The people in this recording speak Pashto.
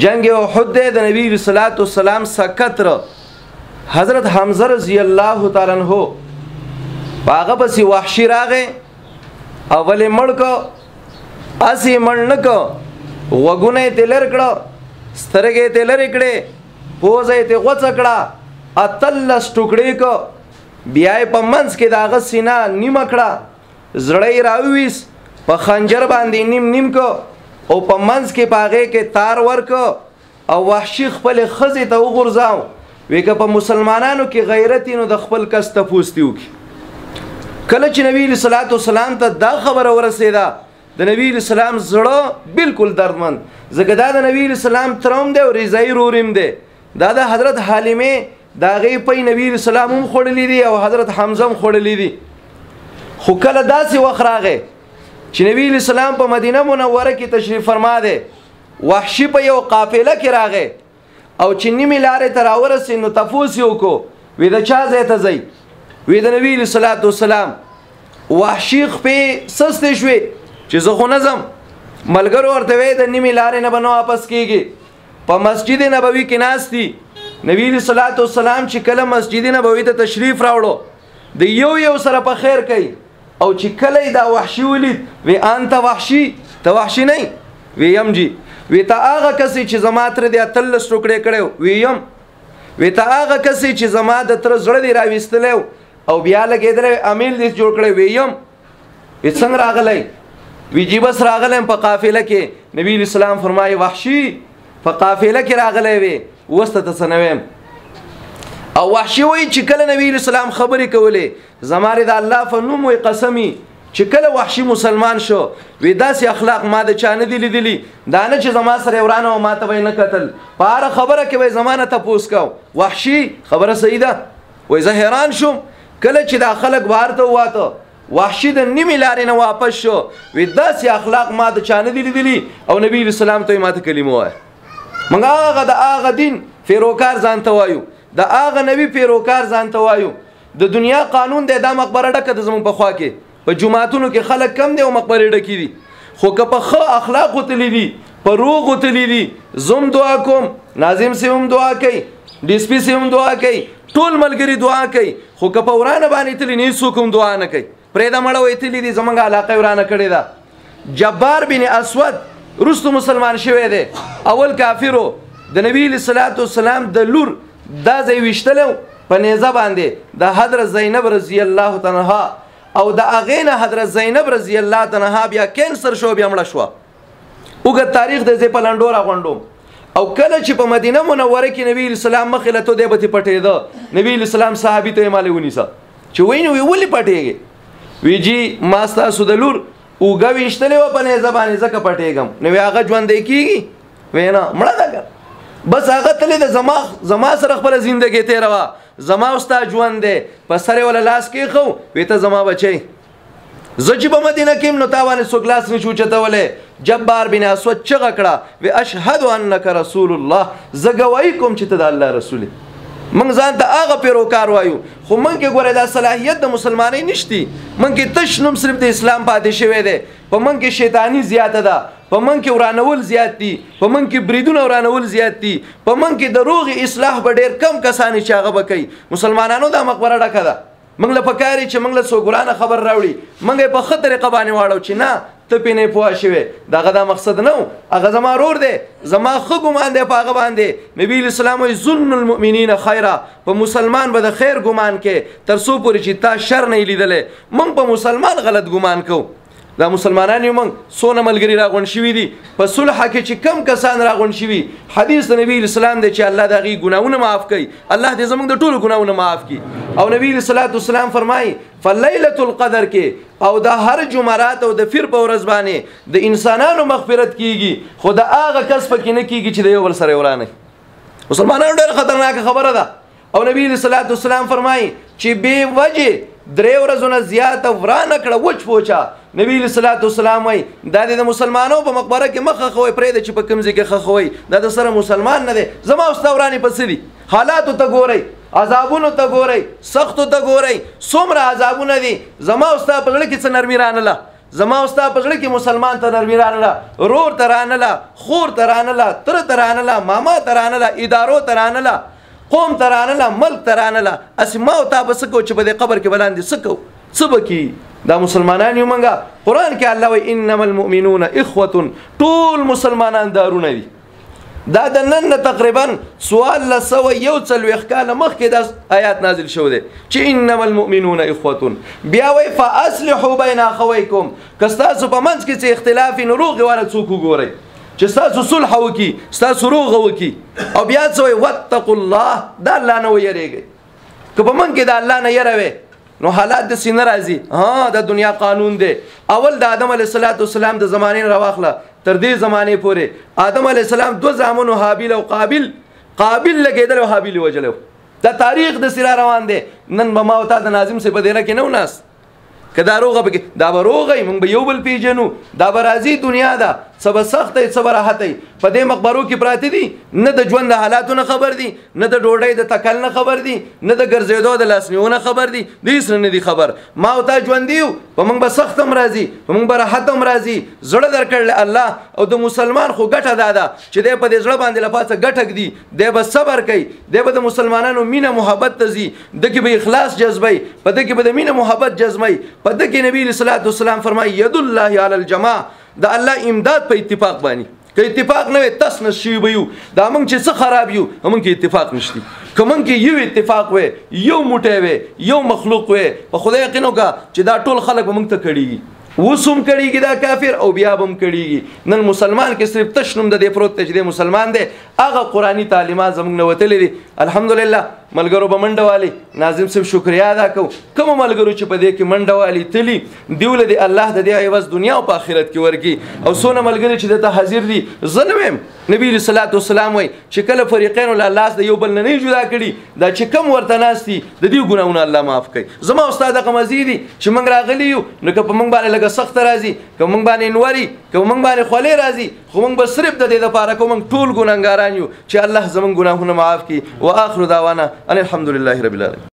جنگ احد د نبی صلی الله علیه وسلم سکتر حضرت حمزه رضی الله تعالی عنہ باغه پس وحشی راغه اول مړ اسی مړ نک وګونه تلر کړه سترګې تلر کړه پوزه ته غوڅ کړه اتلس ټوکړې کو بیا په منځ کې داغه سینا نیمه کړه زړې راويس په خنجر باندې نیم نیم کو او په منځ کې پاغه کې تار ورک او وحشی خپل خزه ته وغورځاو ویګه په مسلمانانو کې غیرت نو د خپل کس ته پوستیو کله چې نبی صلی الله علیه وسلم ته دا خبره ورسېده د نبی اسلام زړه بالکل دردمند زګه دا د نبی اسلام تروم دی او رضای روریم دی دا د حضرت حلیمه دا غي په نبی اسلام هم خړلې دي او حضرت حمزه هم خړلې دي خو کله داسې وخراغه چې نبی اسلام په مدینه منوره کې تشریف فرما ده وحشی په یو قافله کې راغه او چې نیمه لارې تر اورسې نو تفوس یو کو وې د چا ځای ته ځي وې د نبی صلی الله علیه وسلم وحشی په سسته شوي چې زه خو نظم ملګرو ورته وې د نیمه لارې نه بنو واپس کیږي په مسجد نبوي کې ناشتي نبی صلی الله علیه وسلم چې کله مسجد نبوي ته تشریف راوړو د یو سره په خیر کوي او چې کله دا وحشی ولید وی انت وحشی ته وحشی نه وی یم جی وی ته هغه کسي چې زما تر دې اتل ټوکړې کړو وی یم وی ته هغه کسي چې زما د تر زړه دی راويستلو او بیا لګیدل امیل دې جوړ کړې وی یم وی څنګه راغلی وی جی بس راغلم په قافله کې نبی اسلام فرمایي وحشی په قافله کې راغلی وی وسته تسنویم او وحشی وی چې کله نبی اسلام خبرې کولې زماره د الله فنوم وی قسمی چې کله وحشی مسلمان شو وی داسې اخلاق ما د چانه دی لیدلی دا نه چې زما سره ورانه او ما ته وای نه قتل پاره خبره کې وای زمانه ته پوس کاو وحشی خبره صحیح ده وای زه حیران شوم کله چې دا خلک وارته واته وحشی د نیمه لارې نه واپس شو وی داسې اخلاق ما د چانه دی لیدلی او نبی اسلام ته ماته کلمه وای منګه هغه د هغه دین پیروکار ځان ته وایو د هغه نبی پیروکار ځان ته وایو د دنیا قانون د مقبره ډکه د زمون په خوا کې په جمعاتونو کې خلک کم دي او مقبره ډکی دي خو که په ښه اخلاق وتلی دي په روغ وتلی دي زم دعا کوم ناظم سي هم دعا کوي ډي اس پي سي هم دعا کوي ټول ملګری دعا کوي خو که په ورانه باندې تلی نه څوک هم دعا نه کوي پرېدا مړه وتلی دي زمونږ علاقه ورانه کړې ده جبار بن اسود رستو مسلمان شوی دی اول کافرو د نبی صلی الله علیه وسلم د لور دا ځای وشتلو په نيزه باندې د حضرت زینب رضی الله تعالی عنها او د اغینه حضرت زینب رضی الله تعالی عنها بیا کینسر شو بیا مړه شو وګ تاریخ د زې په لنډور غونډو او کله چې په مدینه منوره کې نبی اسلام مخله ته دی به پټېده نبی اسلام صحابي ته مالې ونیسه چې ویني ولې پټېږي ویجی ما تاسو د لور وګ وشتلې په نيزه باندې زکه پټېږم نو هغه ژوند کیږي وینا مړه ده بس هغه تل د زما سره خپل ژوندۍ تیروا زما استا ژوند دی په سره ول لاس کې خو وته زما بچي زجی په مدینه کې نو تاوانه سو ګلاس نه چوچته ولې جبار بن اسود چغه کړه و اشهد انک رسول الله زګوي کوم چې ته د الله رسول من ځان ته هغه پیروکار وایو خو من کې ګوره دا صلاحیت د مسلمانۍ نشتی من کې تشنم صرف د اسلام پاتې شوی دی په من کې شیطانی زیاته ده په من کې ورانول زیات دي په من کې بریدونه ورانول زیات دي په من کې د روغ اصلاح به ډیر کم کسان چې هغه بکي مسلمانانو د مقبره ډکه ده موږ له پکاري چې موږ له سوګرانه خبر راوړي موږ په خطر قبانه واړو چې نه ته پینې پوه شوی دغه دا مقصد نه هغه زما رور دی زما خو ګمان دی په هغه باندې نبی اسلام وی ظن المؤمنین خیره په مسلمان به د خیر ګمان کې تر څو پورې چې تا شر نه لیدلې موږ په مسلمان غلط ګمان کوو دا مسلمانان یو موږ سونه ملګری راغون شوی دي په صلح کې چې کم کسان راغون شوی حدیث د نبی اسلام دی چې الله دغه ګناونه معاف کوي الله دې زموږ د ټولو ګناونه معاف کړي او نبی صلی الله علیه وسلم فرمایي فلیلۃ القدر کې او د هر جمعرات او د فیر په ورځ باندې د انسانانو مغفرت کیږي خو د هغه کس پکې نه کیږي چې د یو بل سره ورانه مسلمانانو ډېر خطرناک خبره ده او نبی صلی الله علیه وسلم فرمایي چې به وجه درې ورځې زیات ورانه کړه وچ پوچا نبی صلی الله علیه وسلم وای دا د مسلمانانو په مقبره کې مخه خوې پرې د چې په کمزې کې خخوي دا د سره مسلمان نه دی زما واستورانی پسې دي حالات ته ګورئ عذابونو ته ګورئ سخت ته ګورئ څومره عذابونه دي زما واست په لړ کې څه نرمي رانله زما استا پزړه کې مسلمان ته نرمي رانله رور ته رانله خور ته رانله تر ته رانله ماما ته رانله ادارو ته رانله قوم ته رانله ملک ته رانله اسما او تا بس کو چې په دې قبر کې بلاندې سکو سبکی دا مسلمانان یو منګه قران کې الله وی انما المؤمنون اخوه ټول مسلمانان دارونه دي دا د نن تقریبا سوال لسو یو څلوېښت کاله مخکې دا آیات نازل شو دی چې انما المؤمنون اخوه بیا وی فاصلحوا بین اخویکم که ستاسو په منځ کې څه اختلاف نو روغې والا څوک وګورئ چې ستاسو صلح وکړي ستاسو روغه وکړي او بیا څه وی واتقوا الله دا الله نه ویریږئ که په منځ کې د الله نه یره وی نو حالات د سینه راځي د دنیا قانون دی اول د آدم علیه السلام د زمانې راواخله تر دې زمانه پورې آدم علی السلام دو زامنو حابیل او قابیل لګیدل او حابیل وجلو دا تاریخ د سره روان دی نن به ما او تا د ناظم سے بدینه کې نو ناس کدا روغه به دا روغه مونږ به یو بل پیژنو دا به راځي دنیا دا سب سخت سب راحت په دې مقبرو کې پراته دي نه د ژوند د حالاتو نه خبر دي نه د ډوډۍ د تکل نه خبر دي نه د ګرځېدو د لاسنیونه خبر دي هیڅ نه دي خبر ما او تا ژوند دیو په مونږ به سخت هم راځي په مونږ به راحت هم راځي زړه درکړل الله او د مسلمان خو ګټه دادا چې دې په دې زړه باندې لپاسه ګټک دي دې به صبر کوي دې به د مسلمانانو مینه محبت تزي د کې به اخلاص جذبي په دې کې به د مینه محبت جذبي په دې کې نبی صلی الله علیه وسلم فرمایي ید الله علی الجماع دا الله امداد په اتفاق باندې که اتفاق نه وي تس نشي ويو دا موږ چې څه خراب یو موږ کې اتفاق نشتی کوم کې یو اتفاق وي یو موټی وي یو مخلوق وي په خدای یقین وکړه چې دا ټول خلک به موږ ته کړيږي وسوم کړيږي دا کافر او بیا بم کړيږي نن مسلمان کې صرف تشنم د دې پروت چې مسلمان دی هغه قرآنی تعلیمات زموږ نه وتلې دي الحمدلله ملګرو به منډه والی ناظم صاحب شکریا ادا کو کوم ملګرو چې په دې کې منډه والی تلی دیول دی الله د دې عوض دنیا او آخرت کې ورکی او سونه ملګری چې د حاضر دي ظلم نبی رسول الله والسلام وای چې کله فریقین ول الله د یو بل نه جدا کړي دا چې کم ورته ناشتي د دې ګناونه الله معاف کړي زما استاد قمزیدي چې موږ راغلی یو نو که په موږ باندې لګه سخت راځي که موږ باندې نوري که موږ باندې خولې راځي خو موږ به صرف د دې لپاره کوم ټول ګناګاران یو چې الله زموږ ګناهونه معاف کړي واخر دعوانا ان الحمد لله رب العالمين